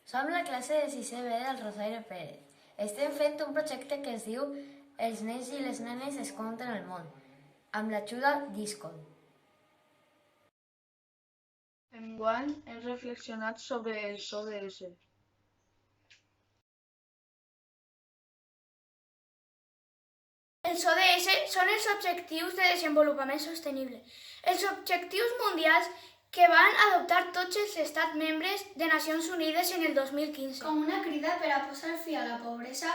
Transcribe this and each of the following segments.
Som la classe de 6è B del Rosaire Pérez. Estem fent un projecte que es diu Els nens i les nenes es conten el món, amb l'ajuda d'ISCOL. Enguany hem reflexionat sobre els ODS. Els ODS són els Objectius de Desenvolupament Sostenible, els objectius mundials que van adoptar tots els estats membres de Nacions Unides en el 2015. Com una crida per a posar fi a la pobresa,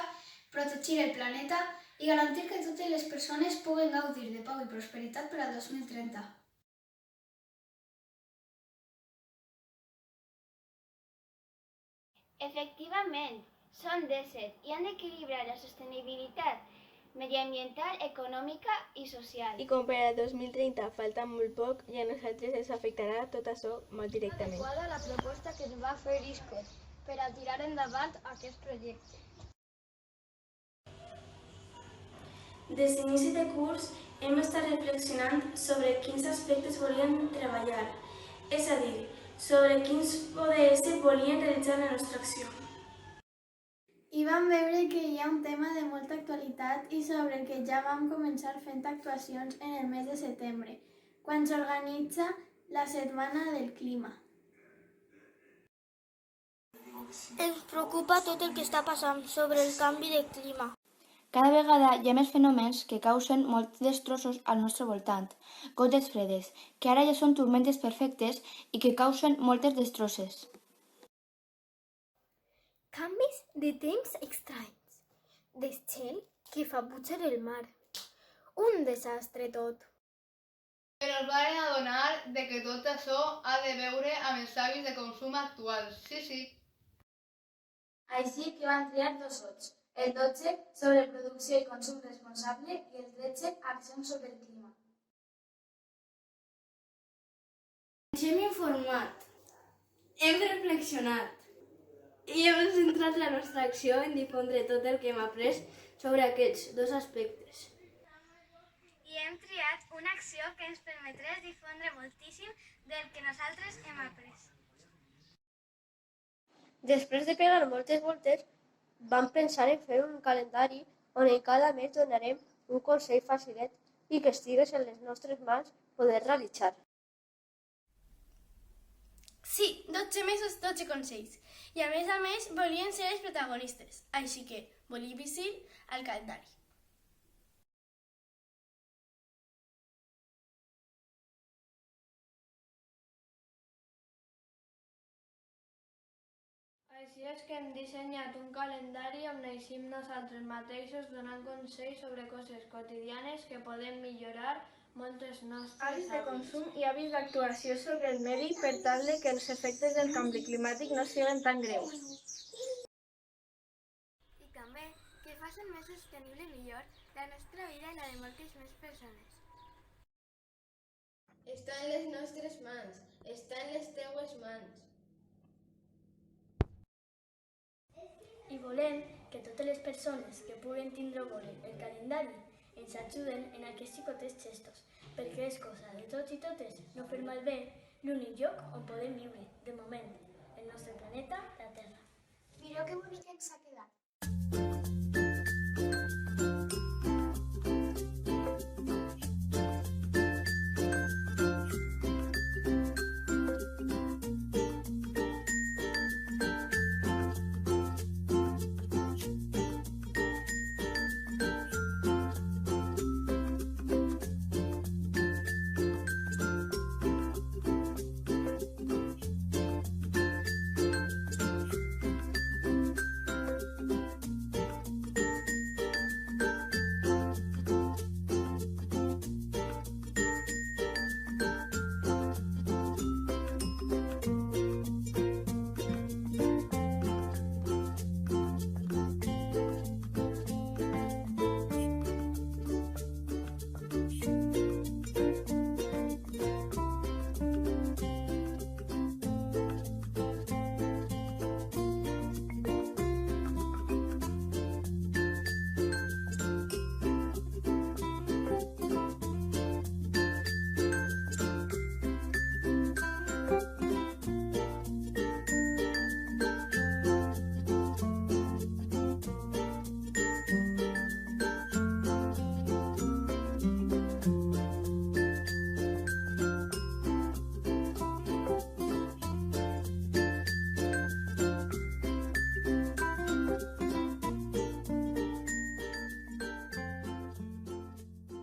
protegir el planeta i garantir que totes les persones puguen gaudir de pau i prosperitat per al 2030. Efectivament, són 17 i han d'equilibrar la sostenibilitat mediambiental, econòmica i social. I com per al 2030 falta molt poc i a nosaltres ens afectarà tot això molt directament. Adequada la proposta que ens va fer ISCOL per a tirar endavant aquest projecte. Des d'inici de curs hem estat reflexionant sobre quins aspectes volíem treballar, és a dir, sobre quins ODS volien realitzar la nostra acció. I vam veure que hi ha un tema de molta actualitat i sobre el que ja vam començar fent actuacions en el mes de setembre, quan s'organitza la Setmana del Clima. Ens preocupa tot el que està passant sobre el canvi de clima. Cada vegada hi ha més fenòmens que causen molts destrossos al nostre voltant. Gotes fredes, que ara ja són tormentes perfectes i que causen moltes destrosses. Canvis de temps estranys. Desgel que fa pujar el mar. Un desastre tot. Però ens vam adonar de que tot això ha de veure amb els hàbits de consum actuals. Sí. Així que van triar dos hots, el 12 sobre producció i consum responsable i el 13 accions sobre el clima. Ens hem informat, hem reflexionat i hem centrat la nostra acció en difondre tot el que hem après sobre aquests dos aspectes. I hem triat una acció que ens permetrà difondre moltíssim del que nosaltres hem après. Després de pegar moltes voltes, vam pensar en fer un calendari on en cada mes donarem un consell facilet i que estigués en les nostres mans poder realitzar. Sí, 12 mesos, 12 consells. I a més volien ser els protagonistes, així que volia visir al calendari. Així és que hem dissenyat un calendari on eixim nosaltres mateixos donant consells sobre coses quotidianes que podem millorar moltes nostres Hàbits de consum i hàbits d'actuació sobre el medi per tal de que els efectes del canvi climàtic no siguin tan greus. I també que facin més sostenible i millor la nostra vida i la de moltes més persones. Està en les nostres mans, està en les teues mans. I volem que totes les persones que puguen tindre o voler el calendari ens ajuden en aquests xicotets gestos, perquè és cosa de tots i totes no fer malbé l'únic lloc on podem viure, de moment, el nostre planeta, la Terra. Mireu que bonic ens ha quedat.